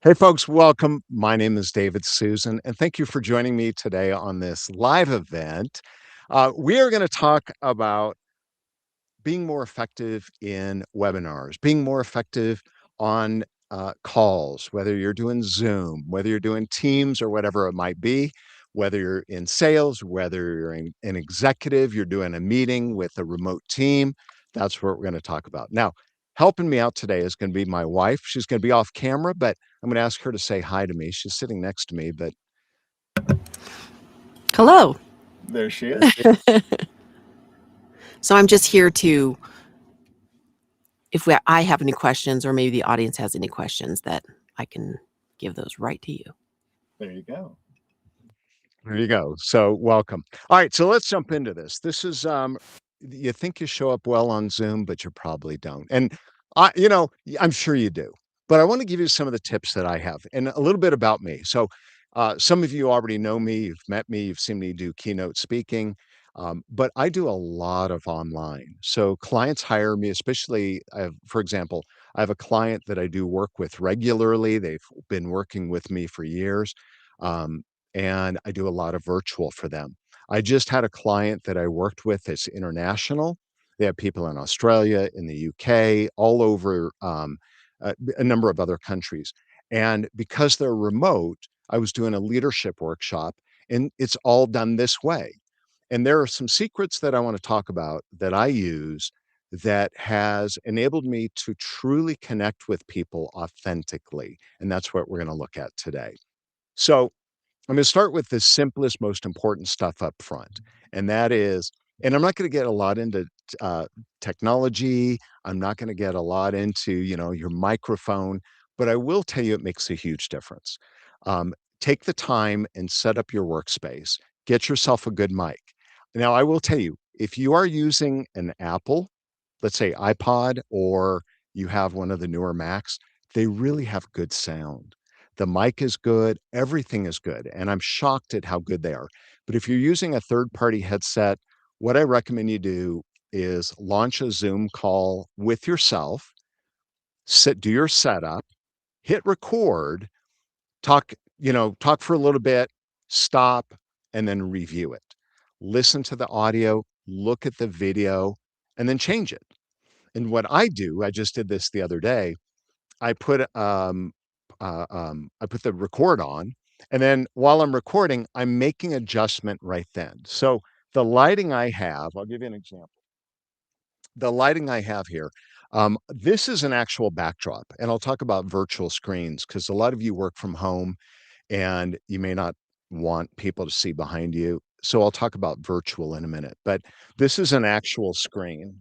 Hey, folks, welcome. My name is David Susan, and thank you for joining me today on this live event. We are going to talk about being more effective in webinars, being more effective on calls, whether you're doing Zoom, whether you're doing Teams or whatever it might be, whether you're in sales, whether you're an executive, you're doing a meeting with a remote team. That's what we're going to talk about. Now, helping me out today is going to be my wife. She's going to be off camera, but I'm going to ask her to say hi to me. She's sitting next to me, but Hello. there she is. So I'm just here to, if I have any questions, or maybe the audience has any questions, that I can give those right to you. There you go. There you go. So welcome. All right, so let's jump into this. This is you think you show up well on Zoom, but you probably don't. And I'm sure you do. But I want to give you some of the tips that I have and a little bit about me. So some of you already know me, you've met me, you've seen me do keynote speaking. But I do a lot of online. So clients hire me, especially, for example, I have a client that I do work with regularly. They've been working with me for years. Um, and I do a lot of virtual for them. I just had a client that I worked with that's international. They have people in Australia, in the UK, all over a number of other countries. And because they're remote, I was doing a leadership workshop, and it's all done this way. And there are some secrets that I want to talk about that I use that has enabled me to truly connect with people authentically. And that's what we're going to look at today. So, I'm gonna start with the simplest, most important stuff up front, and that is and I'm not gonna get a lot into technology. I'm not gonna get a lot into, your microphone, but I will tell you it makes a huge difference. Take the time and set up your workspace. Get yourself a good mic. Now, I will tell you, if you are using an Apple, let's say iPod, or you have one of the newer Macs, they really have good sound. The mic is good, everything is good, and I'm shocked at how good they are. But if you're using a third-party headset, what I recommend you do is launch a Zoom call with yourself, do your setup, hit record, talk, talk for a little bit, stop, and then review it. Listen to the audio, look at the video, and then change it. And what I do, I just did this the other day, I put, I put the record on, and then while I'm recording, I'm making adjustment right then. So the lighting I have, I'll give you an example. The lighting I have here, this is an actual backdrop, and I'll talk about virtual screens because a lot of you work from home and you may not want people to see behind you. So I'll talk about virtual in a minute, but this is an actual screen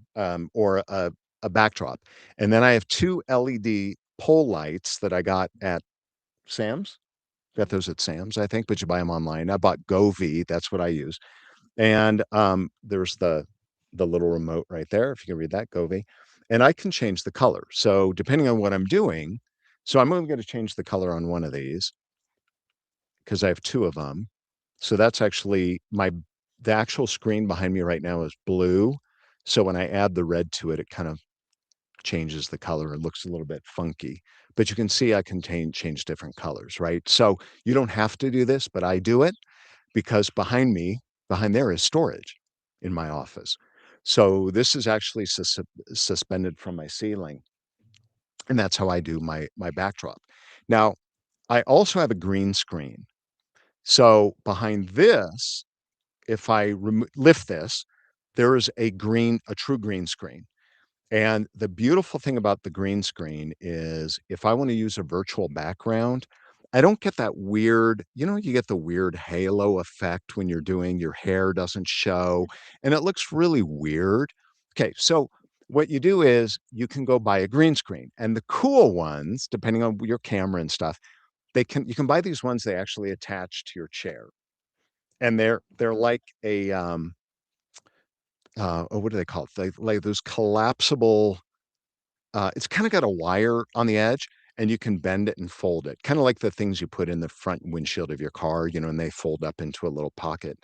or a backdrop. And then I have two LED pole lights that I got at Sam's. Got those at Sam's, I think, but you buy them online. I bought Govee. That's what I use. And there's the little remote right there. If you can read that, Govee. And I can change the color. So depending on what I'm doing, so I'm only going to change the color on one of these because I have two of them. So that's actually the actual screen behind me right now is blue. So when I add the red to it, it kind of changes the color. It looks a little bit funky, but you can see I can change different colors, right? So you don't have to do this, but I do it because behind there is storage in my office. So this is actually suspended from my ceiling, and that's how I do my backdrop. Now, I also have a green screen. So behind this, if I lift this, there is a true green screen. And the beautiful thing about the green screen is if I want to use a virtual background, I don't get that weird, you get the weird halo effect when you're doing your hair doesn't show and it looks really weird. Okay, so what you do is you can go buy a green screen and the cool ones, depending on your camera and stuff, you can buy these ones they actually attach to your chair. And they're like oh, what do they call it? Like those collapsible. It's kinda got a wire on the edge, and you can bend it and fold it, kinda like the things you put in the front windshield of your car, and they fold up into a little pocket.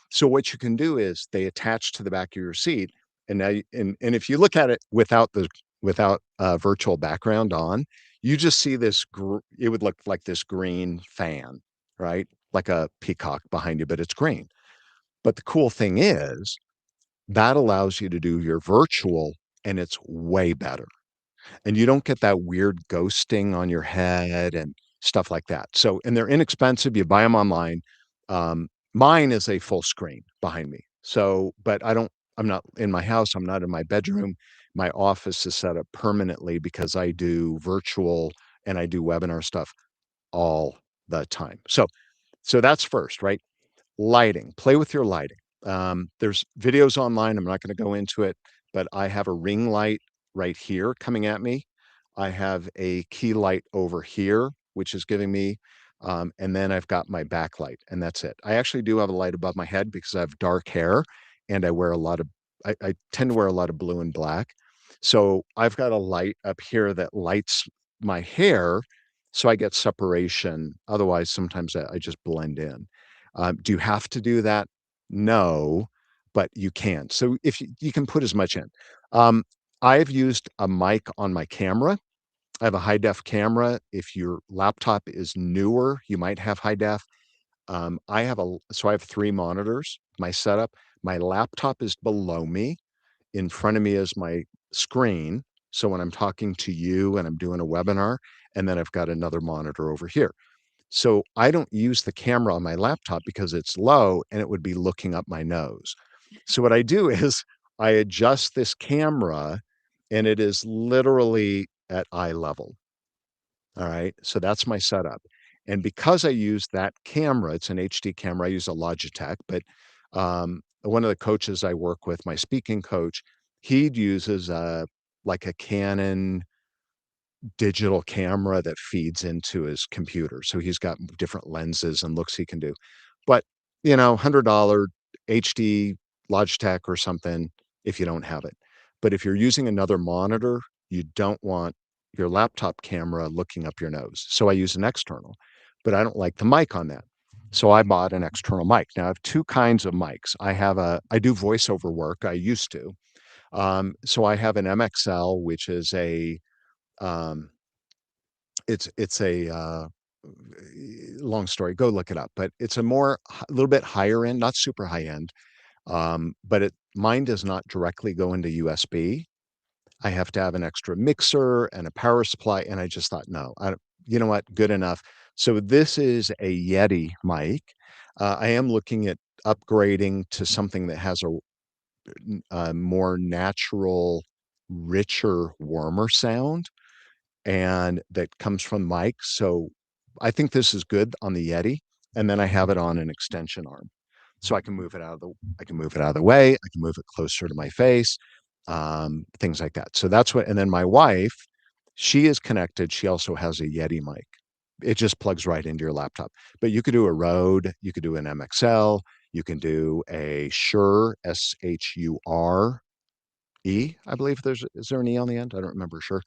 So what you can do is they attach to the back of your seat, and now you and if you look at it without virtual background on, you just see this, it would look like this green fan, right? Like a peacock behind you, but it's green. But the cool thing is that allows you to do your virtual and it's way better. And you don't get that weird ghosting on your head and stuff like that. So, and they're inexpensive. You buy them online. Mine is a full screen behind me. So, but I'm not in my house. I'm not in my bedroom. My office is set up permanently because I do virtual and I do webinar stuff all the time. So that's first, right? Lighting, play with your lighting. There's videos online. I'm not going to go into it, but I have a ring light right here coming at me. I have a key light over here, which is giving me, and then I've got my backlight, and that's it. I actually do have a light above my head because I have dark hair and I tend to wear a lot of blue and black. So I've got a light up here that lights my hair so I get separation. Otherwise, sometimes I just blend in. Do you have to do that? No, but you can. So if you can put as much in. Um, I've used a mic on my camera. I have a high def camera. If your laptop is newer, you might have high def. So I have 3 monitors, my setup. My laptop is below me. In front of me is my screen. So when I'm talking to you and I'm doing a webinar, and then I've got another monitor over here. So I don't use the camera on my laptop because it's low and it would be looking up my nose. So what I do is I adjust this camera and it is literally at eye level. All right. So that's my setup. And because I use that camera, it's an HD camera. I use a Logitech, but one of the coaches I work with, my speaking coach, he uses like a Canon digital camera that feeds into his computer. So he's got different lenses and looks he can do. But, $100 HD Logitech or something if you don't have it. But if you're using another monitor, you don't want your laptop camera looking up your nose. So I use an external, but I don't like the mic on that. So I bought an external mic. Now I have two kinds of mics. I do voiceover work. I used to. So I have an MXL, which is um, it's a, long story, go look it up, but it's a little bit higher end, not super high end, but mine does not directly go into USB. I have to have an extra mixer and a power supply, and I just thought, "No, I don't you know what? Good enough." So this is a Yeti mic. I am looking at upgrading to something that has a more natural, richer, warmer sound and that comes from mic. So I think this is good on the Yeti, and then I have it on an extension arm. So I can move it out of the way, I can move it closer to my face, things like that. So that's what and then my wife, she is connected, she also has a Yeti mic. It just plugs right into your laptop. But you could do a Rode, you could do an MXL, you can do a Shure, SHURE, I believe is there an E on the end? I don't remember Shure.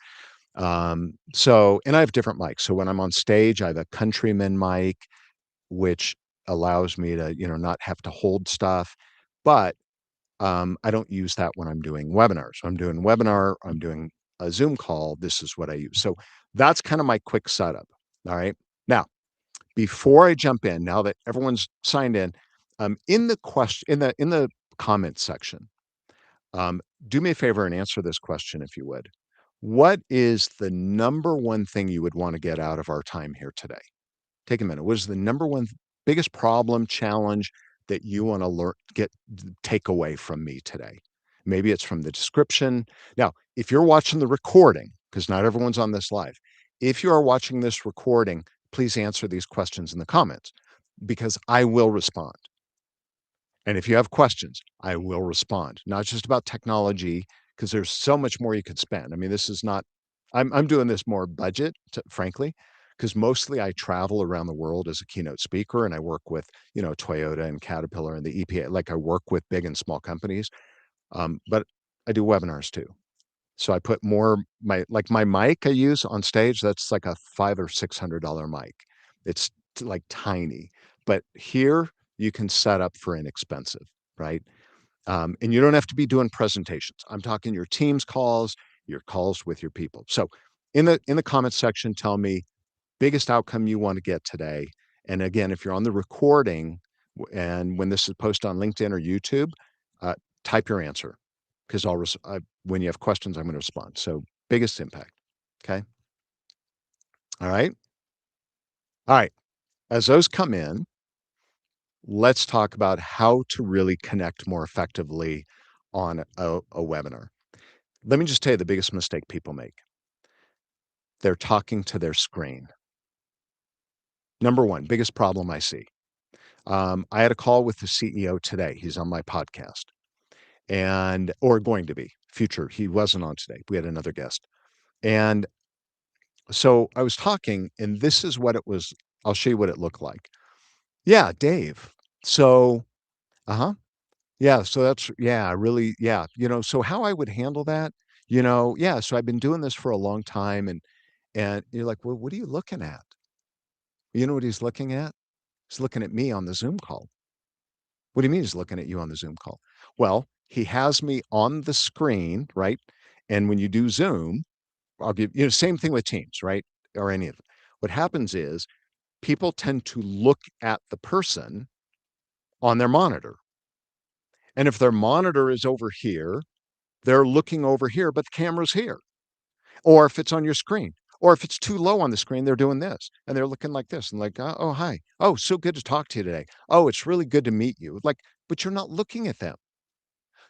And I have different mics. So when I'm on stage, I have a Countryman mic, which allows me to, not have to hold stuff. But I don't use that when I'm doing webinars. So I'm doing webinar, I'm doing a Zoom call. This is what I use. So that's kind of my quick setup. All right. Now, before I jump in, now that everyone's signed in the question in the comment section, do me a favor and answer this question if you would. What is the number one thing you would want to get out of our time here today? Take a minute. What is the number one biggest problem, challenge that you want to take away from me today? Maybe it's from the description. Now, if you're watching the recording, because not everyone's on this live, if you are watching this recording, please answer these questions in the comments because I will respond. And if you have questions, I will respond, not just about technology, because there's so much more you could spend. I mean, this is not, I'm doing this more budget, frankly, because mostly I travel around the world as a keynote speaker and I work with, Toyota and Caterpillar and the EPA. Like I work with big and small companies, but I do webinars too. So I put my mic I use on stage, that's like a $500 or $600 mic. It's like tiny, but here you can set up for inexpensive, right? And you don't have to be doing presentations. I'm talking your Teams calls, your calls with your people. So in the comments section, tell me biggest outcome you want to get today. And again, if you're on the recording and when this is posted on LinkedIn or YouTube, uh, type your answer because when you have questions, I'm going to respond. So biggest impact. Okay. All right. All right. As those come in, let's talk about how to really connect more effectively on a webinar. Let me just tell you the biggest mistake people make. They're talking to their screen. Number one, biggest problem I see. I had a call with the CEO today. He's on my podcast or going to be future. He wasn't on today. We had another guest. And so I was talking, and this is what it was. I'll show you what it looked like. Yeah, Dave. So, uh-huh. Yeah, so that's yeah, really, yeah. So how I would handle that, yeah, so I've been doing this for a long time and you're like, "Well, what are you looking at?" You know what he's looking at? He's looking at me on the Zoom call. What do you mean he's looking at you on the Zoom call? Well, he has me on the screen, right? And when you do Zoom, I'll give same thing with Teams, right? Or any of it. What happens is people tend to look at the person on their monitor. And if their monitor is over here, they're looking over here, but the camera's here. Or if it's on your screen, or if it's too low on the screen, they're doing this and they're looking like this and like, oh, hi. Oh, so good to talk to you today. Oh, it's really good to meet you. Like, but you're not looking at them.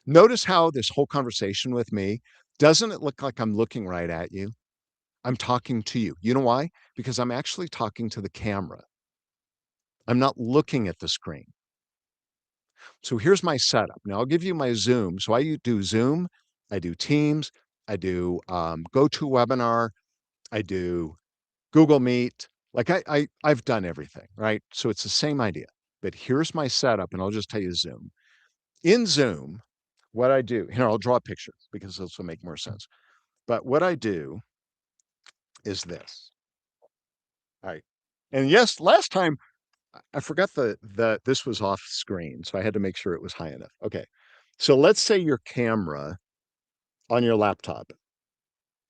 Notice how this whole conversation with me doesn't it look like I'm looking right at you? I'm talking to you. You know why? Because I'm actually talking to the camera. I'm not looking at the screen. So here's my setup. Now I'll give you my Zoom. So I do Zoom, I do Teams, I do GoToWebinar, I do Google Meet. Like I've done everything, right? So it's the same idea. But here's my setup, and I'll just tell you Zoom. In Zoom, what I do, here, I'll draw a picture because this will make more sense. But what I do is this. All right. And yes, last time I forgot the this was off screen, so I had to make sure it was high enough. Okay. So let's say your camera on your laptop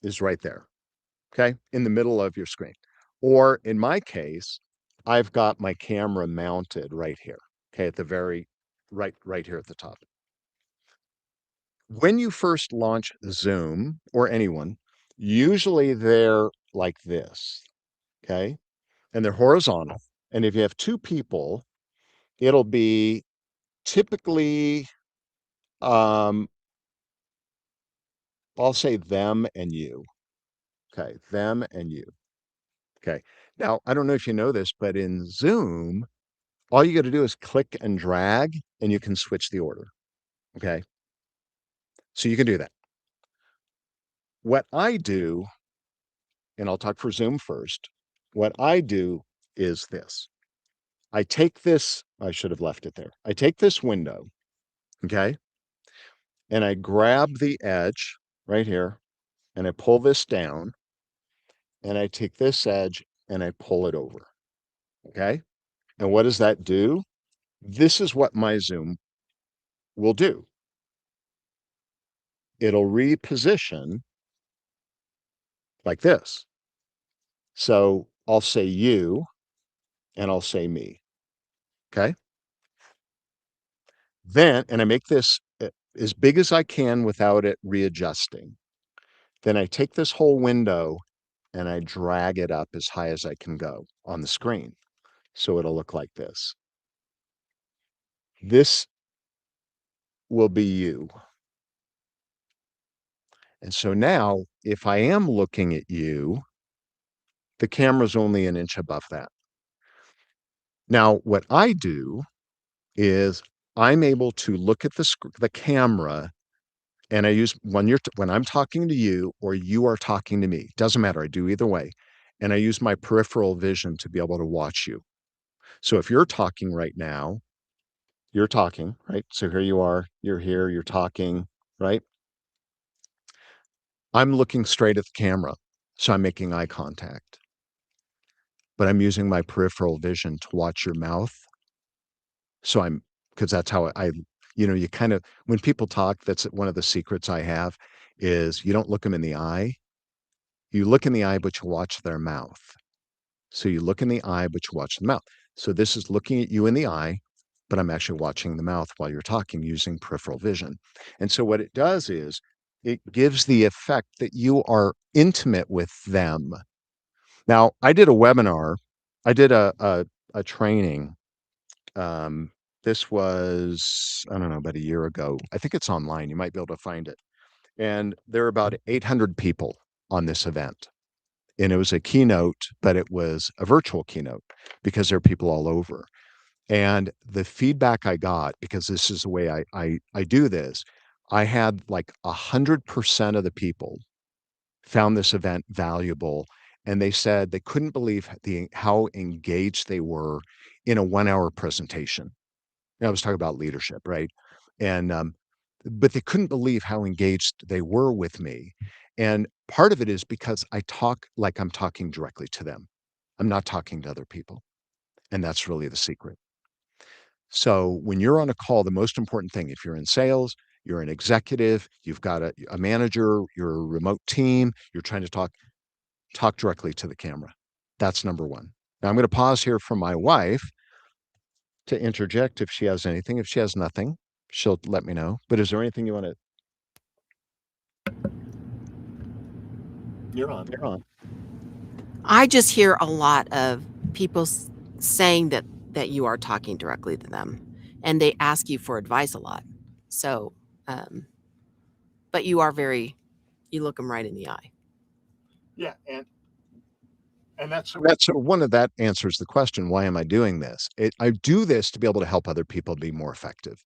is right there, okay, in the middle of your screen. Or in my case, I've got my camera mounted right here, okay, at the very right here at the top. When you first launch Zoom or anyone, usually they're like this, okay, and they're horizontal. And if you have two people, it'll be typically, um, I'll say them and you. Okay, them and you. Okay. Now, I don't know if you know this, but in Zoom, all you got to do is click and drag and you can switch the order. Okay. So you can do that. What I do, and I'll talk for Zoom first, what I do is this. I take this, I should have left it there. I take this window, okay, and I grab the edge right here and I pull this down and I take this edge and I pull it over. Okay. And what does that do? This is what my Zoom will do. It'll reposition like this. So I'll say you and I'll say me. Okay. And I make this as big as I can without it readjusting. Then I take this whole window and I drag it up as high as I can go on the screen. So it'll look like this. This will be you. And so now, if I am looking at you, the camera's only an inch above that. Now, what I do is I'm able to look at the camera and I use when I'm talking to you or you are talking to me, doesn't matter. I do either way. And I use my peripheral vision to be able to watch you. So if you're talking right now, you're talking, right? So here you are, you're here, you're talking, right? I'm looking straight at the camera. So I'm making eye contact, but I'm using my peripheral vision to watch your mouth. So because that's how you kind of, when people talk, that's one of the secrets I have is you don't look them in the eye. You look in the eye, but you watch their mouth. So you look in the eye, but you watch the mouth. So this is looking at you in the eye, but I'm actually watching the mouth while you're talking using peripheral vision. And so what it does is it gives the effect that you are intimate with them. Now, I did a webinar, I did a training. Um, this was, I don't know, about a year ago. I think it's online. You might be able to find it. And there are about 800 people on this event. And it was a keynote, but it was a virtual keynote because there are people all over. And the feedback I got, because this is the way I do this, I had like 100% of the people found this event valuable, and they said they couldn't believe how engaged they were in a 1-hour presentation. I was talking about leadership, right? And but they couldn't believe how engaged they were with me. And part of it is because I talk like I'm talking directly to them. I'm not talking to other people. And that's really the secret. So when you're on a call, the most important thing, if you're in sales, you're an executive, you've got a manager, you're a remote team, you're trying to talk directly to the camera. That's number one. Now I'm going to pause here for my wife to interject if she has anything. If she has nothing, she'll let me know. But is there anything you want to? You're on. You're on. I just hear a lot of people saying that you are talking directly to them, and they ask you for advice a lot. So, um, but you are very, you look them right in the eye. Yeah, and that's one of that answers the question, why am I doing this? I do this to be able to help other people be more effective.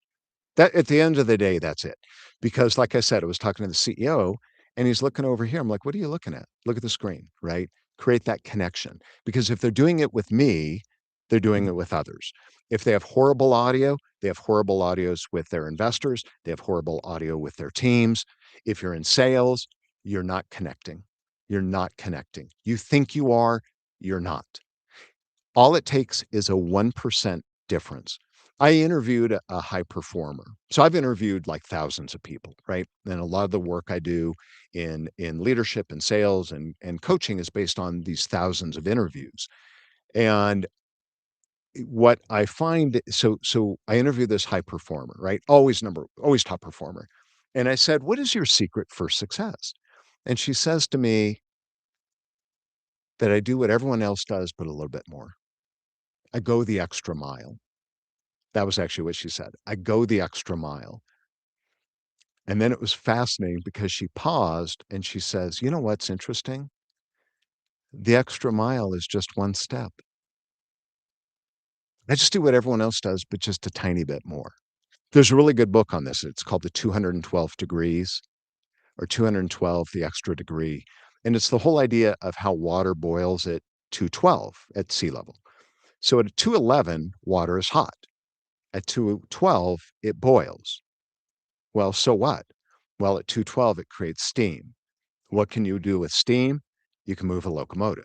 That at the end of the day, that's it. Because like I said, I was talking to the CEO and he's looking over here. I'm like, what are you looking at? Look at the screen, right? Create that connection. Because if they're doing it with me, they're doing it with others. If they have horrible audio, they have horrible audios with their investors, they have horrible audio with their teams. If you're in sales, you're not connecting. You're not connecting. You think you are, you're not. All it takes is a 1% difference. I interviewed a high performer. So I've interviewed like thousands of people, right? And a lot of the work I do in leadership and sales and coaching is based on these thousands of interviews. And what I find, so I interviewed this high performer, right? Always top performer. And I said, "What is your secret for success?" And she says to me that I do what everyone else does, but a little bit more. I go the extra mile. That was actually what she said. I go the extra mile. And then it was fascinating because she paused and she says, you know what's interesting? The extra mile is just one step. I just do what everyone else does, but just a tiny bit more. There's a really good book on this. It's called The 212 Degrees or 212, The Extra Degree. And it's the whole idea of how water boils at 212 at sea level. So at 211, water is hot. At 212, it boils. Well, so what? Well, at 212, it creates steam. What can you do with steam? You can move a locomotive.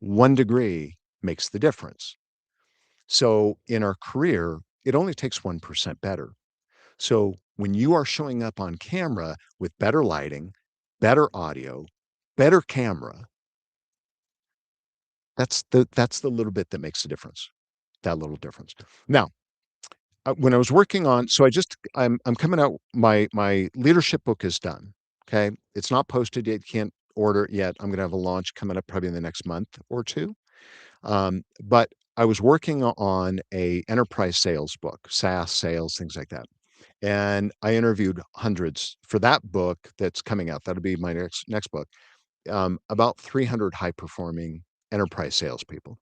1 degree makes the difference. So in our career, it only takes 1% better. So when you are showing up on camera with better lighting, better audio, better camera, that's the little bit that makes the difference. That little difference. Now, when I was working on, so I'm coming out. My leadership book is done. Okay, it's not posted yet. Can't order it yet. I'm going to have a launch coming up probably in the next month or two. But I was working on a enterprise sales book, SaaS sales, things like that. And I interviewed hundreds for that book that's coming out. That'll be my next book. About 300 high performing enterprise salespeople.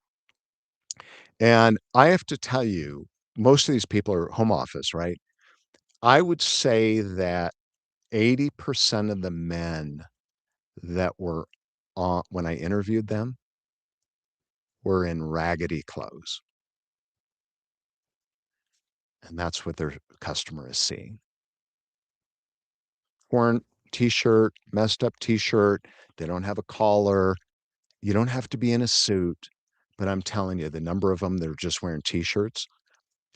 And I have to tell you, most of these people are home office, right? I would say that 80% of the men that were on when I interviewed them were in raggedy clothes, and that's what their customer is seeing. Torn t-shirt, messed up t-shirt, they don't have a collar. You don't have to be in a suit, but I'm telling you, the number of them that are just wearing t-shirts,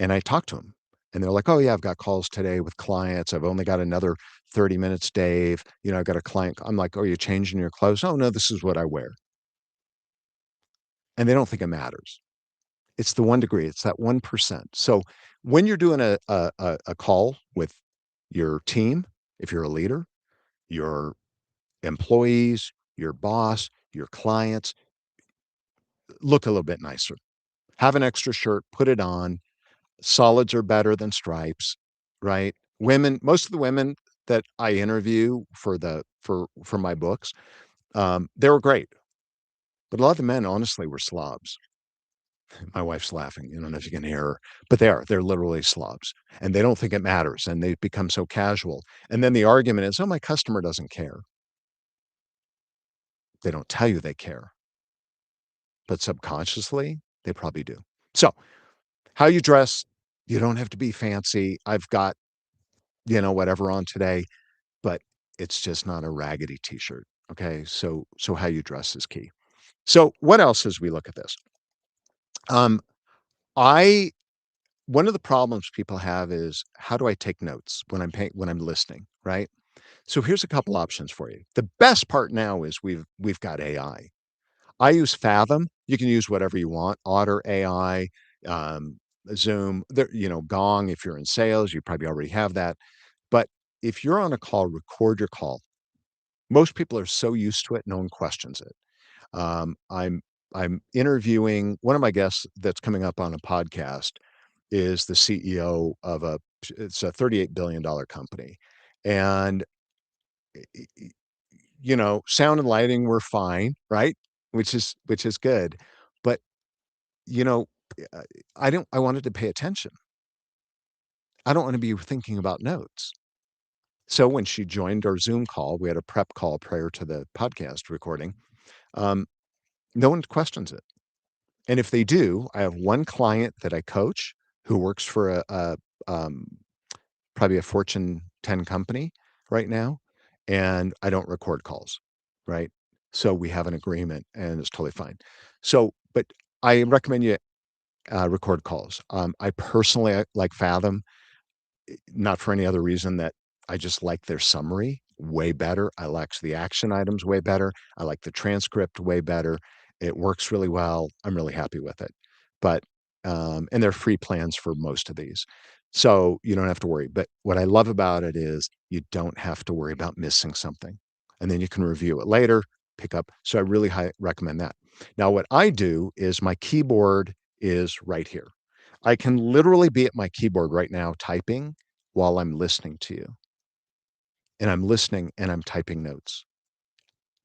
and I talked to them, And they're like, "Oh, yeah, I've got calls today with clients. I've only got another 30 minutes, Dave. I've got a client." I'm like, "Oh, you're changing your clothes?" "Oh, no, this is what I wear." And they don't think it matters. It's the 1 degree, it's that 1%. So when you're doing a call with your team, if you're a leader, your employees, your boss, your clients, look a little bit nicer. Have an extra shirt, put it on. Solids are better than stripes, right? Women, most of the women that I interview for my books, they were great, but a lot of the men honestly were slobs. My wife's laughing. I don't know if you can hear her, but they are. They're literally slobs, and they don't think it matters, and they become so casual. And then the argument is, "Oh, my customer doesn't care." They don't tell you they care, but subconsciously, they probably do. So, how you dress, you don't have to be fancy. I've got, whatever on today, but it's just not a raggedy t-shirt. Okay? So how you dress is key. So, what else as we look at this? Um, I One of the problems people have is how do I take notes when I'm listening, right? So here's a couple options for you. The best part now is we've got AI. I use Fathom. You can use whatever you want. Otter AI, um, Zoom, Gong. If you're in sales, you probably already have that. But if you're on a call, record your call. Most people are so used to it, no one questions it. Um, I'm I'm interviewing one of my guests that's coming up on a podcast is the CEO of it's a $38 billion company. And, sound and lighting were fine, right? Which is good. But, you know, uh, I wanted to pay attention. I don't want to be thinking about notes. So when she joined our Zoom call, we had a prep call prior to the podcast recording. Um, no one questions it. And if they do, I have one client that I coach who works for um, probably a Fortune 10 company right now, and I don't record calls, right? So we have an agreement, and it's totally fine. So, but I recommend you record calls. I personally like Fathom, not for any other reason that I just like their summary way better. I like the action items way better. I like the transcript way better. It works really well. I'm really happy with it. But and they're free plans for most of these. So you don't have to worry. But what I love about it is you don't have to worry about missing something. And then you can review it later, pick up. So I really recommend that. Now, what I do is my keyboard is right here. I can literally be at my keyboard right now typing while I'm listening to you, and I'm listening and I'm typing notes,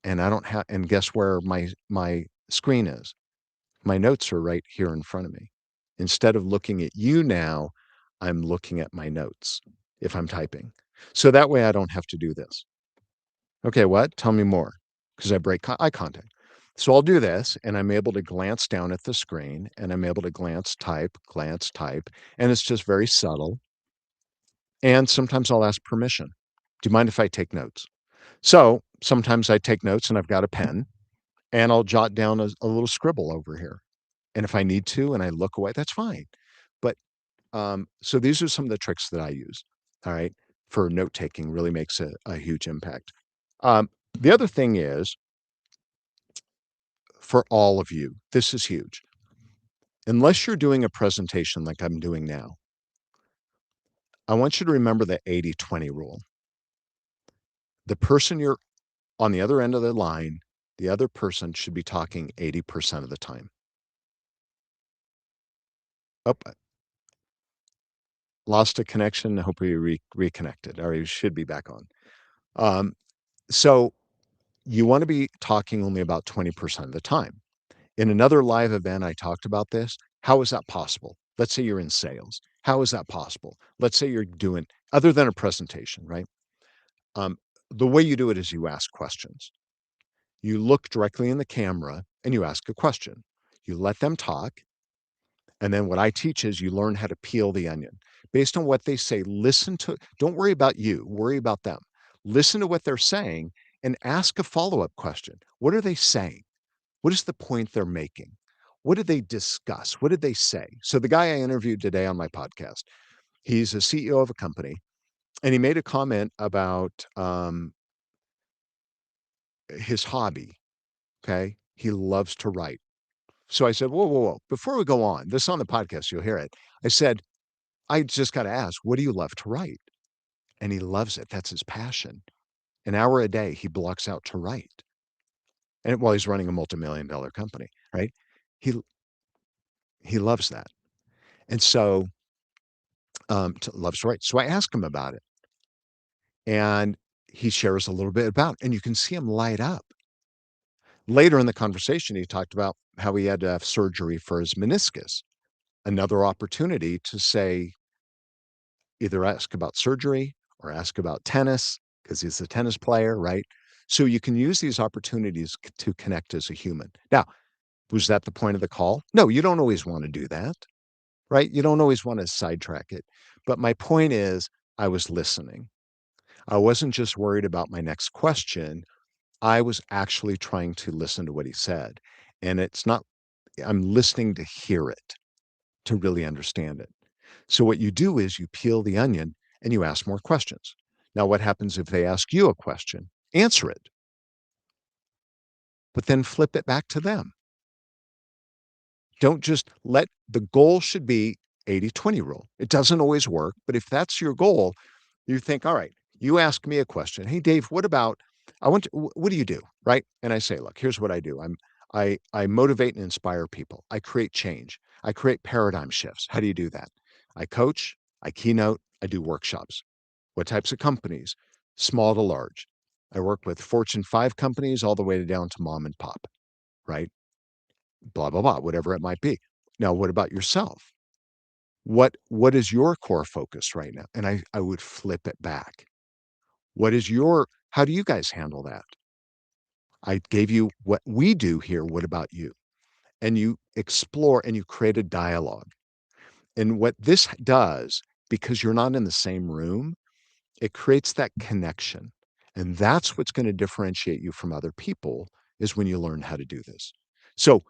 and I don't have and guess where my screen is? My notes are right here in front of me. Instead of looking at you now, I'm looking at my notes if I'm typing. So that way I don't have to do this. "Okay, what? Tell me more," because I break eye contact. So I'll do this, and I'm able to glance down at the screen, and I'm able to glance, type, and it's just very subtle. And sometimes I'll ask permission. "Do you mind if I take notes?" So sometimes I take notes and I've got a pen and I'll jot down a little scribble over here. And if I need to and I look away, that's fine. But so these are some of the tricks that I use. All right. For note taking really makes a huge impact. The other thing is for all of you, this is huge. Unless you're doing a presentation like I'm doing now, I want you to remember the 80-20 rule. The person you're on the other end of the line, the other person should be talking 80% of the time. Oh, lost a connection. I hope we reconnected, or you should be back on. Um, so you want to be talking only about 20% of the time. In another live event, I talked about this. How is that possible? Let's say you're in sales. How is that possible? Let's say you're doing other than a presentation, right? Um, the way you do it is you ask questions. You look directly in the camera and you ask a question. You let them talk. And then what I teach is you learn how to peel the onion. Based on what they say, listen to don't worry about you, worry about them. Listen to what they're saying and ask a follow-up question. What are they saying? What is the point they're making? What did they discuss? What did they say? So the guy I interviewed today on my podcast, He's a CEO of a company, and he made a comment about, his hobby, okay? He loves to write. So I said, "Whoa, whoa, whoa, before we go on," this is on the podcast, you'll hear it. I said, "I just gotta ask, what do you love to write?" And he loves it, that's his passion. An hour a day he blocks out to write, and while he's running a multimillion-dollar company, right? He he loves that, and so, loves to write. So I asked him about it, and he shares a little bit about and you can see him light up. Later in the conversation, he talked about how he had to have surgery for his meniscus, another opportunity to say either ask about surgery or ask about tennis because he's a tennis player, right? So you can use these opportunities to connect as a human. Now, was that the point of the call? No, you don't always want to do that, right? You don't always want to sidetrack it. But my point is, I was listening. I wasn't just worried about my next question. I was actually trying to listen to what he said. And it's not, I'm listening to hear it, to really understand it. So what you do is you peel the onion and you ask more questions. Now, what happens if they ask you a question? Answer it, but then flip it back to them. Don't just let the goal should be 80-20 rule. It doesn't always work, but if that's your goal, you think, all right, you ask me a question. Hey, Dave, what about, I want to, what do you do? Right. And I say, look, here's what I do. I motivate and inspire people. I create change. I create paradigm shifts. How do you do that? I coach, I keynote, I do workshops. What types of companies? Small to large. I work with Fortune 5 companies all the way down to mom and pop, right? Blah, blah, blah, whatever it might be. Now, what about yourself? What is your core focus right now? And I would flip it back. What is your how do you guys handle that? I gave you what we do here. What about you? And you explore and you create a dialogue. And what this does, because you're not in the same room, it creates that connection. And that's what's going to differentiate you from other people is when you learn how to do this. So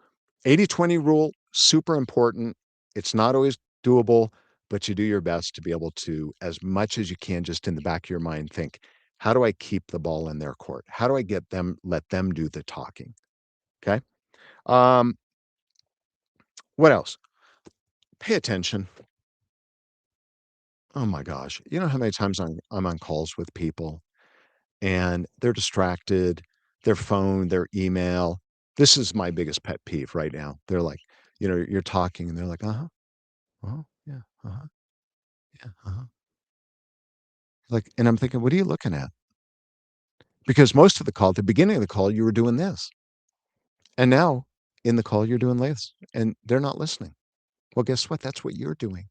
80-20 rule, super important. It's not always doable, but you do your best to be able to, as much as you can, just in the back of your mind, think, how do I keep the ball in their court? How do I get them, let them do the talking? Okay. Um, what else? Pay attention. Oh my gosh. You know how many times I'm on calls with people and they're distracted, their phone, their email. This is my biggest pet peeve right now. They're like, you're talking and they're like, uh-huh, yeah, uh-huh, yeah, uh-huh. Like, and I'm thinking, what are you looking at? Because most of the call, at the beginning of the call, you were doing this. And now in the call, you're doing this and they're not listening. Well, guess what? That's what you're doing.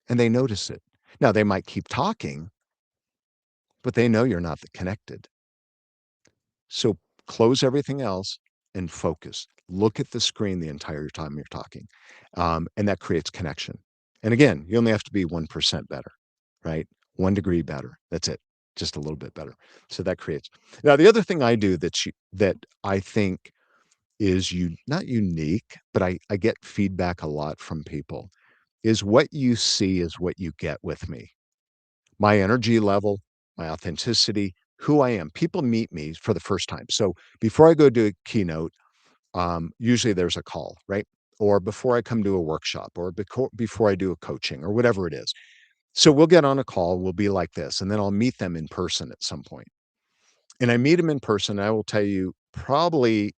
And they notice it. Now they might keep talking, but they know you're not connected. So close everything else and focus. Look at the screen the entire time you're talking. And that creates connection. And again, you only have to be 1% better, right? 1 degree better. That's it. Just a little bit better. So that creates. Now, the other thing I do that I think is not unique, but I get feedback a lot from people is what you see is what you get with me. My energy level, my authenticity, who I am. People meet me for the first time. So before I go do a keynote, usually there's a call, right? Or before I come to a workshop or before I do a coaching or whatever it is. So we'll get on a call, we'll be like this, and then I'll meet them in person at some point. And I meet them in person. I will tell you probably,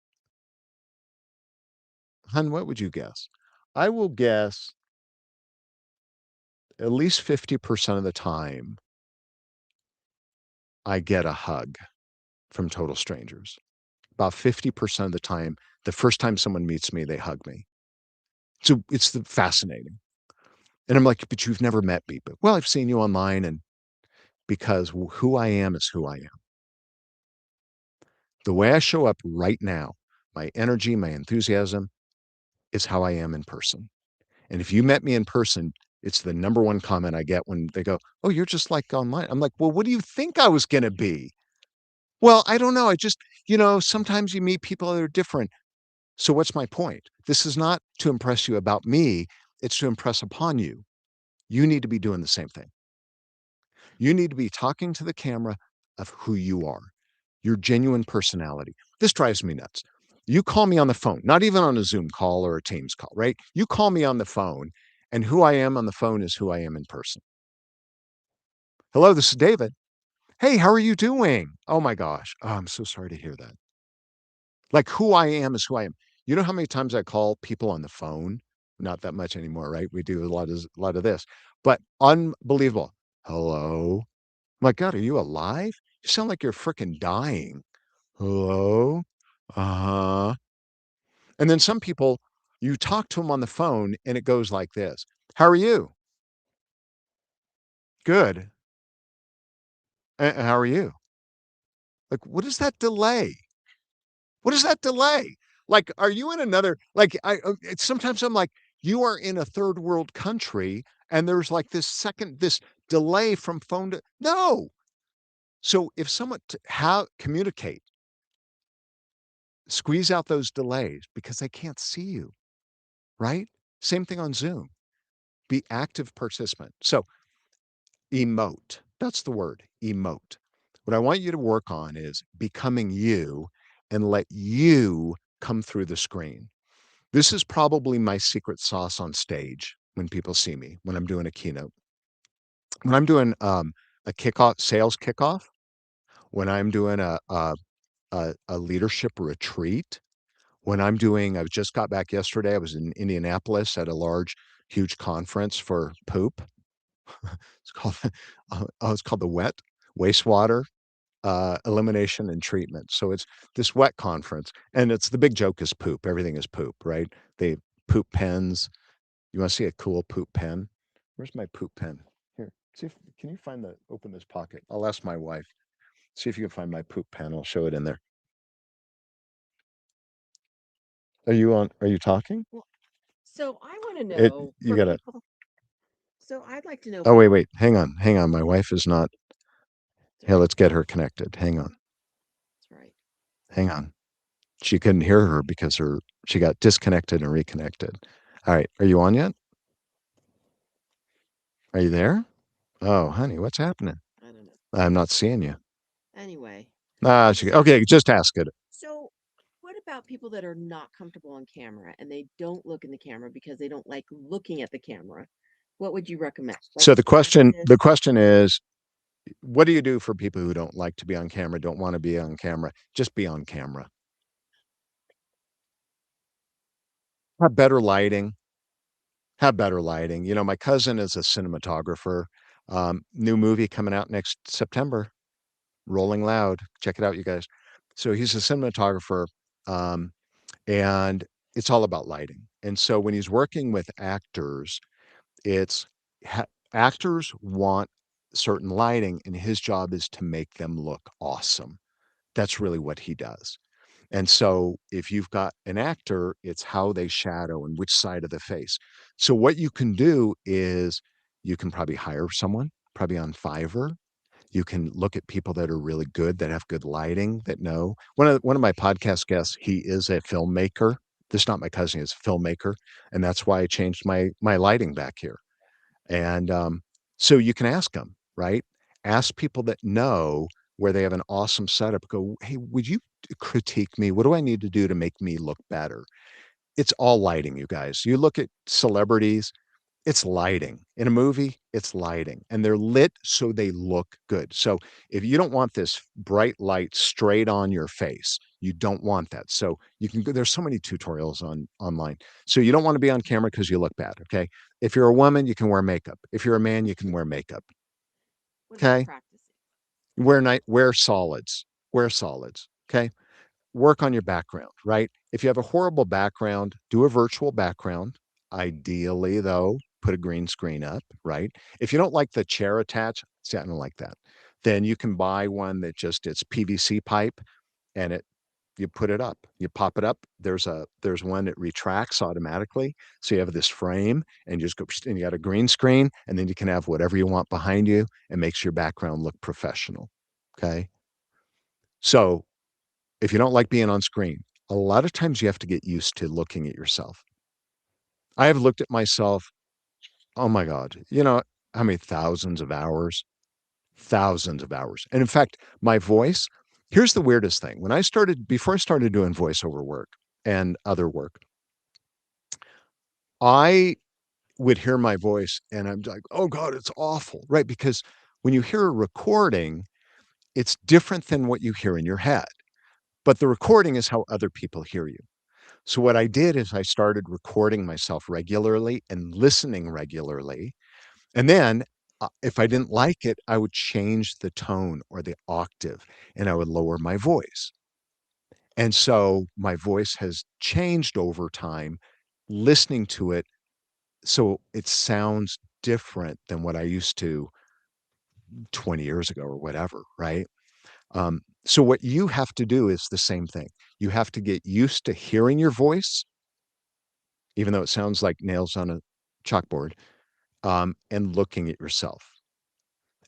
hun, what would you guess? I will guess at least 50% of the time I get a hug from total strangers. About 50% of the time, the first time someone meets me, they hug me. So it's fascinating. And I'm like, "But you've never met me." But, "Well, I've seen you online and because who I am is who I am. The way I show up right now, my energy, my enthusiasm is how I am in person. And if you met me in person, it's the number one comment I get when they go, "Oh, you're just like online." I'm like, "Well, what do you think I was gonna be?" "Well, I don't know. I just, sometimes you meet people that are different." So what's my point? This is not to impress you about me, it's to impress upon you. You need to be doing the same thing. You need to be talking to the camera of who you are, your genuine personality. This drives me nuts. You call me on the phone, not even on a Zoom call or a Teams call, right? You call me on the phone, and who I am on the phone is who I am in person. Hello, this is David. Hey, how are you doing? Oh my gosh. Oh, I'm so sorry to hear that. Like who I am is who I am. You know how many times I call people on the phone? Not that much anymore, right? We do a lot of this, but unbelievable. Hello. My God, are you alive? You sound like you're freaking dying. Hello? Uh-huh. And then some people, you talk to them on the phone and it goes like this. How are you? Good. How are you? Like, what is that delay? What is that delay? Like, are you in another like sometimes I'm like, you are in a third world country and there's like this delay from phone to no. So if someone how communicate, squeeze out those delays because they can't see you, right? Same thing on Zoom. Be active participant. So emote. That's the word, emote. What I want you to work on is becoming you and let you come through the screen. This is probably my secret sauce on stage when people see me, when I'm doing a keynote. When I'm doing a kickoff, sales kickoff, when I'm doing a leadership retreat, when I'm doing, I just got back yesterday. I was in Indianapolis at a large, huge conference for poop. It's called, it's called the WET, Wastewater Elimination and Treatment. So it's this WET conference, and it's the big joke is poop. Everything is poop, right? They poop pens. You want to see a cool poop pen? Where's my poop pen? Here, see if can you find the open this pocket? I'll ask my wife. See if you can find my poop pen. I'll show it in there. Are you on? Are you talking? Well, so I want to It know you for gotta. people. So I'd like to know Oh for wait. Hang on. My wife is not. Here, sorry, let's get her connected. Hang on. that's right. Hang on. She couldn't hear her because she got disconnected and reconnected. All right. Are you on yet? Are you there? Oh, honey, what's happening? I don't know. I'm not seeing you. Anyway, Ah, so okay. Just ask it. so what about people that are not comfortable on camera and they don't look in the camera because they don't like looking at the camera? What would you recommend? Like So the practice? question is, what do you do for people who don't like to be on camera, don't want to be on camera? Just be on camera. Have better lighting. Have better lighting. You know, my cousin is a cinematographer. New movie coming out next September, Rolling Loud. Check it out, you guys. So he's a cinematographer, um, and it's all about lighting. And so when he's working with actors, it's actors want certain lighting, and his job is to make them look awesome. That's really what he does. And so if you've got an actor, it's how they shadow and which side of the face. So what you can do is you can probably hire someone, probably on Fiverr. You can look at people that are really good, that have good lighting, that know. One of my podcast guests, he is a filmmaker. This is not my cousin, he's a filmmaker, and that's why I changed my lighting back here. And so you can ask them, right? Ask people that know where they have an awesome setup. Go, hey, would you critique me? What do I need to do to make me look better? It's all lighting, you guys. You look at celebrities, it's lighting. In a movie, it's lighting. And they're lit so they look good. So if you don't want this bright light straight on your face, you don't want that. So you can go, there's so many tutorials online. So you don't want to be on camera because you look bad. Okay. If you're a woman, you can wear makeup. If you're a man, you can wear makeup. What about Okay. practicing? Wear solids. Wear solids. Okay. Work on your background, right? If you have a horrible background, do a virtual background. Ideally, though, put a green screen up, right? If you don't like the chair attached, see, I don't like that. Then you can buy one that just it's PVC pipe and it you put it up, you pop it up. There's one that retracts automatically. So you have this frame and you just go and you got a green screen, and then you can have whatever you want behind you and makes your background look professional. Okay. So if you don't like being on screen, a lot of times you have to get used to looking at yourself. I have looked at myself. Oh my God. You know, how many thousands of hours? Thousands of hours. And in fact, my voice, here's the weirdest thing. Before I started doing voiceover work and other work, I would hear my voice and I'm like, oh God, it's awful, right? Because when you hear a recording, it's different than what you hear in your head. But the recording is how other people hear you. So what I did is I started recording myself regularly and listening regularly. And then if I didn't like it, I would change the tone or the octave and I would lower my voice. And so my voice has changed over time listening to it. So it sounds different than what I used to 20 years ago or whatever. Right. So what you have to do is the same thing. You have to get used to hearing your voice, even though it sounds like nails on a chalkboard, and looking at yourself.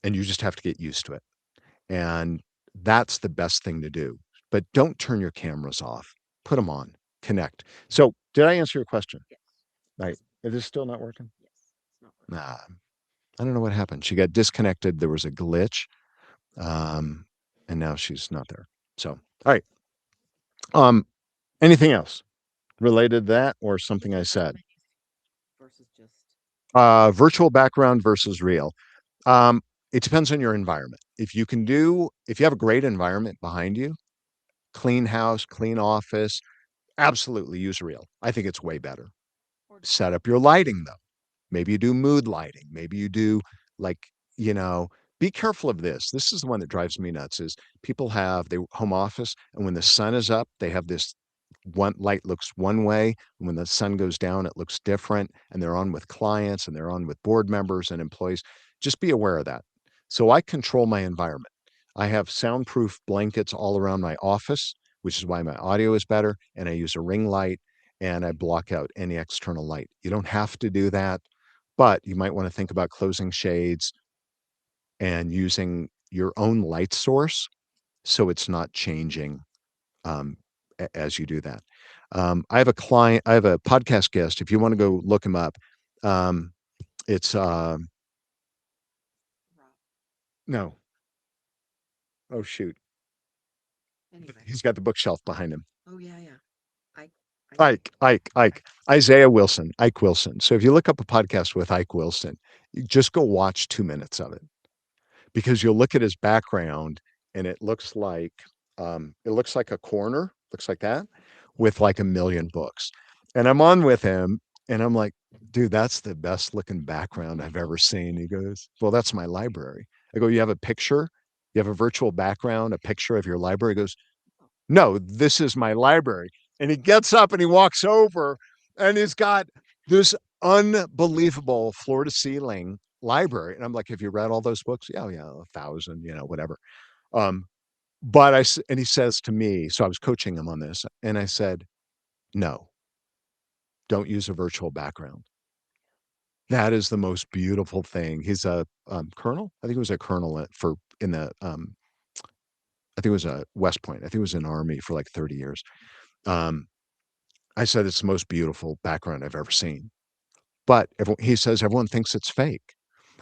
And you just have to get used to it. And that's the best thing to do. But don't turn your cameras off. Put them on. Connect. So, did I answer your question? Yes. Right. Is this still not working? Yes. It's not working. Nah. I don't know what happened. She got disconnected. There was a glitch. Um, and now she's not there. So, all right. Um, anything else related to that or something I said? Versus just Virtual background versus real. Um, it depends on your environment. If you have a great environment behind you, clean house, clean office, absolutely use real. I think it's way better. Set up your lighting though. Maybe you do mood lighting. Maybe you do like, you know, be careful of this. This is the one that drives me nuts is people have the home office and when the sun is up, they have this one light looks one way. And when the sun goes down, it looks different. And they're on with clients and they're on with board members and employees. Just be aware of that. So I control my environment. I have soundproof blankets all around my office, which is why my audio is better. And I use a ring light and I block out any external light. You don't have to do that, but you might want to think about closing shades and using your own light source so it's not changing um, as you do that. I have a podcast guest. If you want to go look him up, um, it's no, oh shoot, anyway. he's got the bookshelf behind him. Oh yeah, yeah. I Isaiah Wilson, Ike Wilson. So if you look up a podcast with Ike Wilson, you just go watch 2 minutes of it because you'll look at his background and it looks like a corner, looks like that, with like a million books. And I'm on with him and I'm like, dude, that's the best looking background I've ever seen. He goes, well, that's my library. I go, you have a picture? You have a virtual background, a picture of your library? He goes, no, this is my library. And he gets up and he walks over and he's got this unbelievable floor to ceiling library. And I'm like, have you read all those books? Yeah, yeah, 1,000, whatever. Um, and he says to me, so I was coaching him on this, and I said, no, don't use a virtual background. That is the most beautiful thing. He's a colonel. I think he was a colonel in the I think it was a West Point. I think it was in Army for like 30 years. Um, I said it's the most beautiful background I've ever seen. But he says everyone thinks it's fake.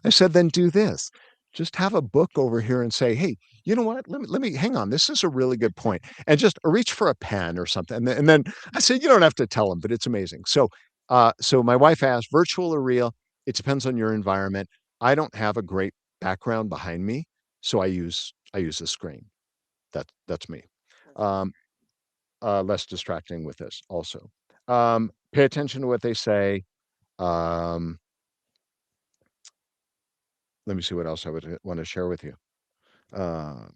I said, then do this. Just have a book over here and say, hey, you know what? Let me hang on. This is a really good point. And just reach for a pen or something. And then I said, you don't have to tell him, but it's amazing. So my wife asked, virtual or real? It depends on your environment. I don't have a great background behind me, so I use the screen. That's me. Um, less distracting with this also. Pay attention to what they say. Um, let me see what else I would want to share with you. Uh,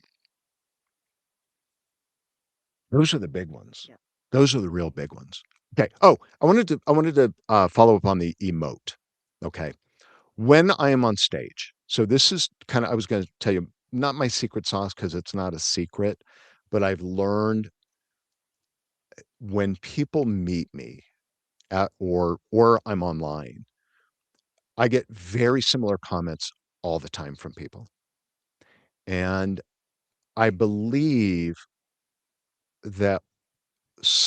those are the big ones. Yeah. Those are the real big ones. Okay. Oh, I wanted to follow up on the emote. Okay. When I am on stage, so this is kind of I was going to tell you not my secret sauce because it's not a secret, but I've learned when people meet me or I'm online, I get very similar comments all the time from people. And I believe that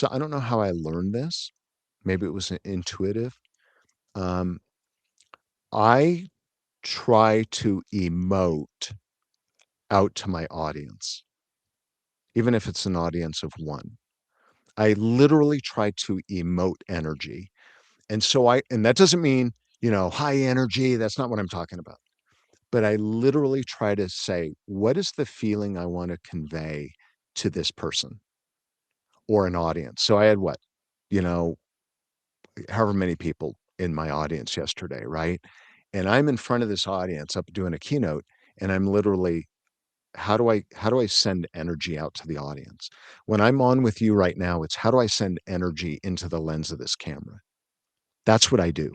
I don't know how I learned this. Maybe it was intuitive. Um, I try to emote out to my audience, even if it's an audience of one. I literally try to emote energy. And that doesn't mean, high energy. That's not what I'm talking about. But I literally try to say, what is the feeling I want to convey to this person or an audience? So I had what, you know, however many people in my audience yesterday, right? And I'm in front of this audience up doing a keynote, and I'm literally, how do I send energy out to the audience? When I'm on with you right now, it's how do I send energy into the lens of this camera? That's what I do.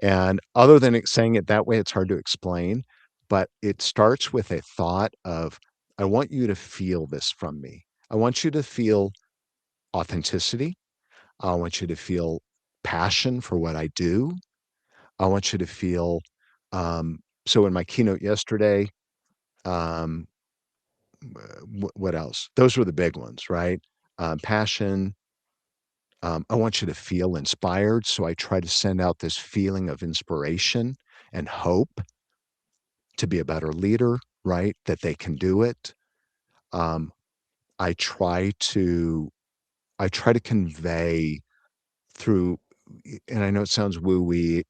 And other than saying it that way, it's hard to explain, but it starts with a thought of, I want you to feel this from me. I want you to feel authenticity. I want you to feel passion for what I do. I want you to feel, so in my keynote yesterday, um, what else? Those were the big ones, right? Passion. I want you to feel inspired. So I try to send out this feeling of inspiration and hope to be a better leader, right? That they can do it. Um, I try to I try to convey through, and I know it sounds woo-woo-y,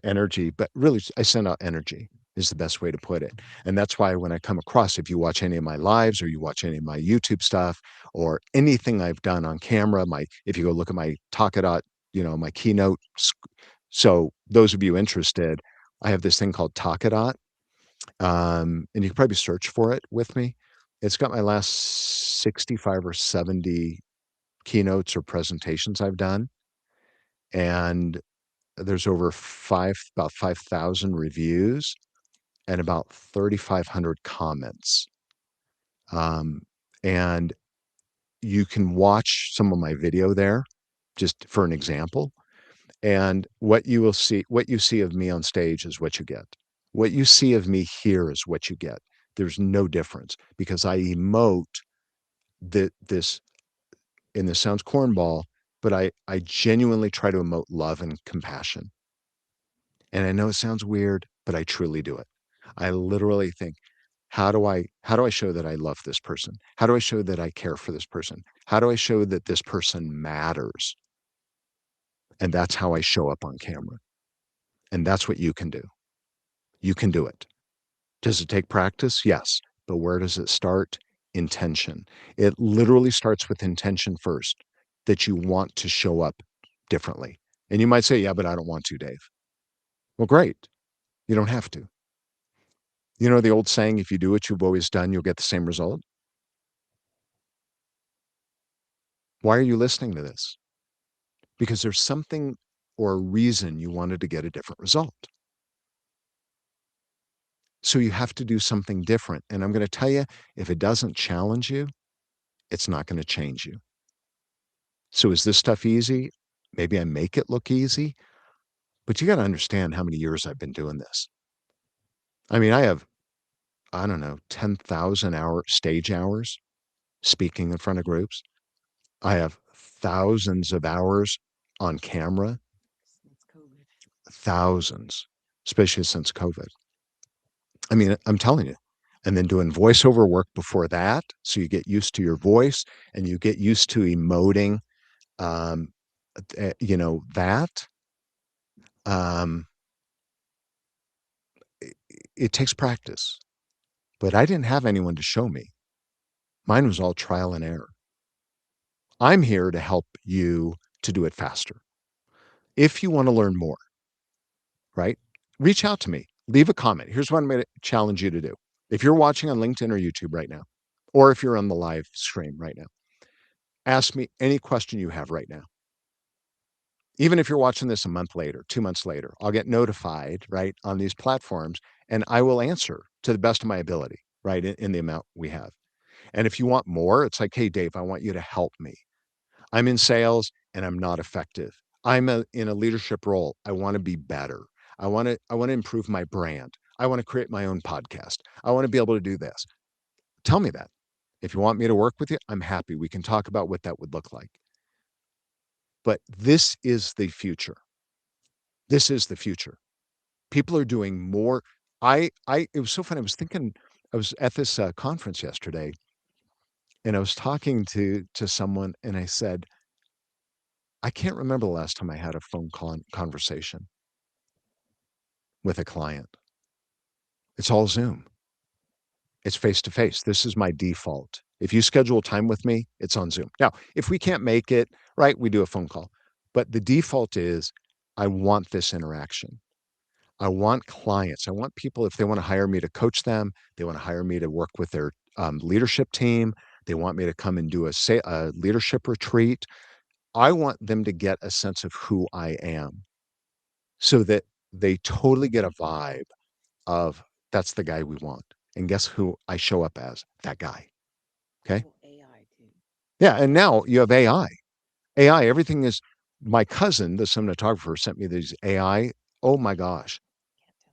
energy, but really I send out energy is the best way to put it. And that's why when I come across, if you watch any of my lives or you watch any of my YouTube stuff or anything I've done on camera, if you go look at my Talkadot, my keynote. So those of you interested, I have this thing called Talkadot. And you can probably search for it with me. It's got my last 65 or 70 keynotes or presentations I've done, and there's about 5,000 reviews and about 3,500 comments. Um, and you can watch some of my video there, just for an example. And what you see of me on stage is what you get. What you see of me here is what you get. There's no difference because I emote this, and this sounds cornball, but I genuinely try to emote love and compassion. And I know it sounds weird, but I truly do it. I literally think, how do I show that I love this person? How do I show that I care for this person? How do I show that this person matters? And that's how I show up on camera. And that's what you can do. You can do it. Does it take practice? Yes. But where does it start? Intention. It literally starts with intention first, that you want to show up differently. And you might say, yeah, but I don't want to, Dave. Well, great. You don't have to. You know the old saying, if you do what you've always done, you'll get the same result? Why are you listening to this? Because there's something or a reason you wanted to get a different result. So you have to do something different. And I'm going to tell you, if it doesn't challenge you, it's not going to change you. So is this stuff easy? Maybe I make it look easy, but you got to understand how many years I've been doing this. I mean, I don't know, 10,000 stage hours speaking in front of groups. I have thousands of hours on camera, thousands, especially since COVID. I mean, I'm telling you. And then doing voiceover work before that. So you get used to your voice and you get used to emoting, um, that. Um, it takes practice, but I didn't have anyone to show me. Mine was all trial and error. I'm here to help you to do it faster. If you want to learn more, right? Reach out to me. Leave a comment. Here's what I'm going to challenge you to do. If you're watching on LinkedIn or YouTube right now, or if you're on the live stream right now, ask me any question you have right now. Even if you're watching this a month later, 2 months later, I'll get notified, right, on these platforms, and I will answer to the best of my ability, right, in the amount we have. And if you want more, it's like, hey, Dave, I want you to help me. I'm in sales and I'm not effective. In a leadership role. I want to be better. I want to improve my brand. I want to create my own podcast. I want to be able to do this. Tell me that. If you want me to work with you, I'm happy. We can talk about what that would look like. But this is the future. This is the future. People are doing more. It was so funny. I was at this conference yesterday, and I was talking to someone, and I said, I can't remember the last time I had a phone conversation with a client. It's all Zoom. It's face to face. This is my default. If you schedule time with me, it's on Zoom. Now, if we can't make it, right, we do a phone call. But the default is I want this interaction. I want clients. I want people, if they want to hire me to coach them, they want to hire me to work with their leadership team, they want me to come and do a leadership retreat. I want them to get a sense of who I am so that they totally get a vibe of that's the guy we want. And guess who I show up as? That guy. Okay. Well, AI too. Yeah. And now you have AI. AI, everything is my cousin, the cinematographer, sent me these AI. Oh my gosh.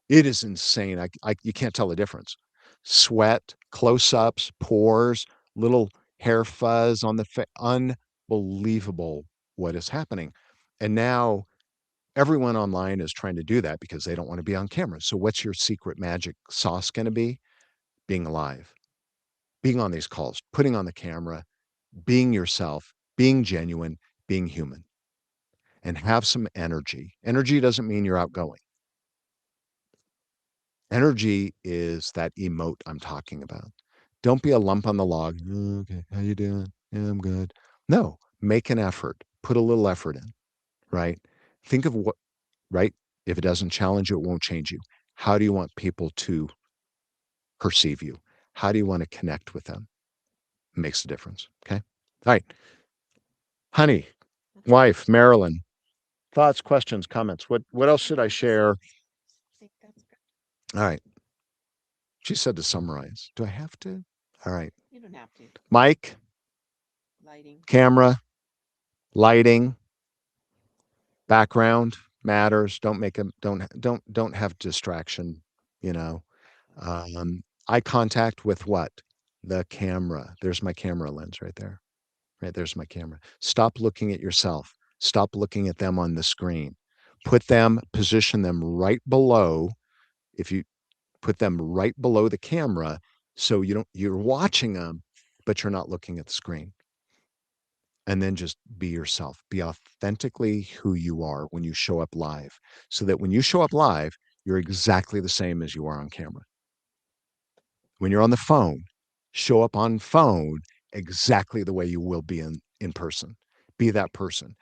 It is insane. You can't tell the difference. Sweat, close-ups, pores, little hair fuzz on the face. Unbelievable what is happening. And now everyone online is trying to do that because they don't want to be on camera. So what's your secret magic sauce going to be? Being alive, being on these calls, putting on the camera, being yourself, being genuine, being human, and have some energy. Energy doesn't mean you're outgoing. Energy is that emote I'm talking about. Don't be a lump on the log. "Oh, okay, how you doing? Yeah, I'm good." No, make an effort. Put a little effort in, right? Think of what, right? If it doesn't challenge you, it won't change you. How do you want people to perceive you? How do you want to connect with them? It makes a difference. Okay. All right. Honey, wife, Marilyn, thoughts, questions, comments. What else should I share? I think that's good. All right. She said to summarize. Do I have to? All right. You don't have to. Mike, Lighting. camera, lighting, background matters. Don't make them don't have distraction, you know. Eye contact with what? The camera. There's my camera lens right there. Right there's my camera. Stop looking at yourself. Stop looking at them on the screen. Position them right below. If you put them right below the camera, so you're watching them, but you're not looking at the screen. And then just be yourself. Be authentically who you are when you show up live, so that when you show up live, you're exactly the same as you are on camera. When you're on the phone, show up on phone exactly the way you will be in person. Be that person.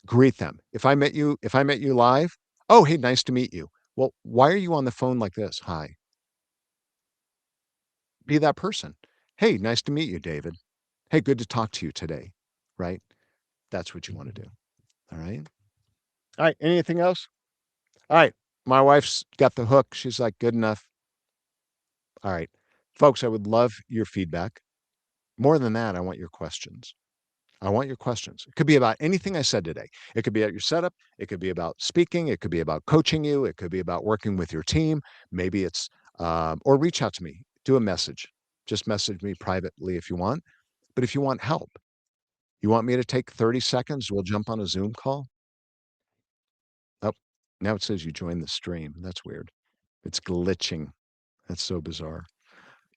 Greet them. If I met you live, oh, hey, nice to meet you. Well, why are you on the phone like this? Hi. Be that person. Hey, nice to meet you, David. Hey, good to talk to you today. Right? That's what you want to do. All right. All right. Anything else? All right. My wife's got the hook. She's like, good enough. All right. Folks, I would love your feedback. More than that, I want your questions. I want your questions. It could be about anything I said today. It could be at your setup. It could be about speaking. It could be about coaching you. It could be about working with your team. Maybe it's, or reach out to me, do a message. Just message me privately if you want. But if you want help, you want me to take 30 seconds, we'll jump on a Zoom call. Oh, now it says you joined the stream. That's weird. It's glitching. That's so bizarre.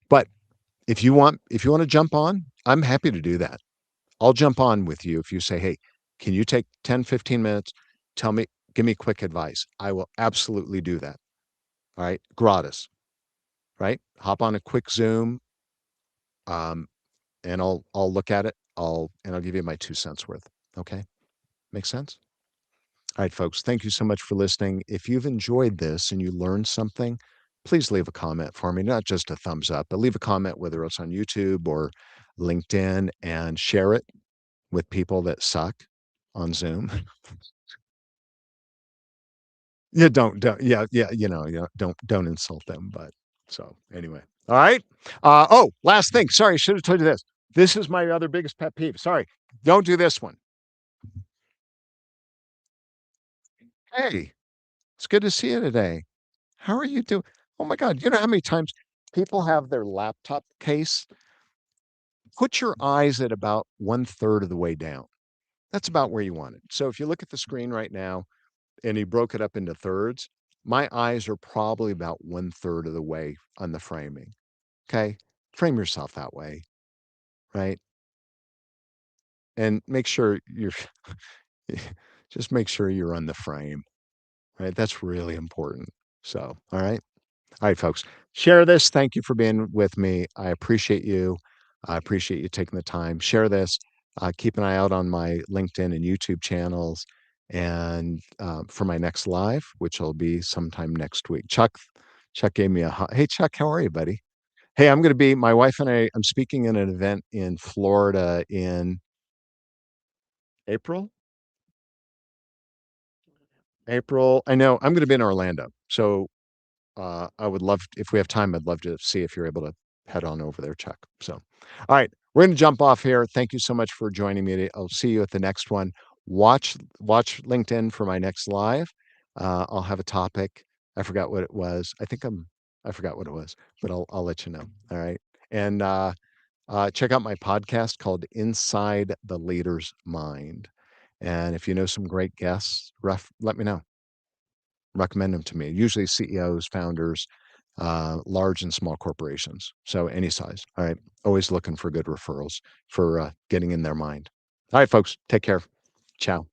But if you want to jump on, I'm happy to do that. I'll jump on with you if you say, "Hey, can you take 10, 15 minutes? Tell me, give me quick advice." I will absolutely do that. All right. Gratis, right? Hop on a quick Zoom, um, and I'll look at it. I'll give you my 2 cents worth. Okay. Make sense? All right, folks, thank you so much for listening. If you've enjoyed this and you learned something, please leave a comment for me, not just a thumbs up, but leave a comment, whether it's on YouTube or LinkedIn, and share it with people that suck on Zoom. Yeah, yeah, don't insult them. But so anyway, all right. Oh, last thing. Sorry, I should have told you this. This is my other biggest pet peeve. Sorry, don't do this one. Hey, it's good to see you today. How are you doing? Oh my God, you know how many times people have their laptop case? Put your eyes at about 1/3 of the way down. That's about where you want it. So if you look at the screen right now and you broke it up into thirds, my eyes are probably about 1/3 of the way on the framing. Okay? Frame yourself that way, right? And make sure you're just make sure you're on the frame, right? That's really important. So, all right. All right, folks, share this. Thank you for being with me. I appreciate you. I appreciate you taking the time. Share this. Keep an eye out on my LinkedIn and YouTube channels and for my next live, which will be sometime next week. Chuck gave me hey, Chuck, how are you, buddy? Hey, I'm going to be, my wife and I'm speaking in an event in Florida in April. April. I know I'm going to be in Orlando. So I would love, if we have time, I'd love to see if you're able to head on over there, Chuck. So, all right, we're going to jump off here. Thank you so much for joining me. I'll see you at the next one. Watch LinkedIn for my next live. I'll have a topic. I forgot what it was. I forgot what it was, but I'll let you know. All right, and check out my podcast called Inside the Leader's Mind. And if you know some great guests, let me know. Recommend them to me. Usually CEOs, founders, large and small corporations. So any size. All right. Always looking for good referrals for getting in their mind. All right, folks. Take care. Ciao.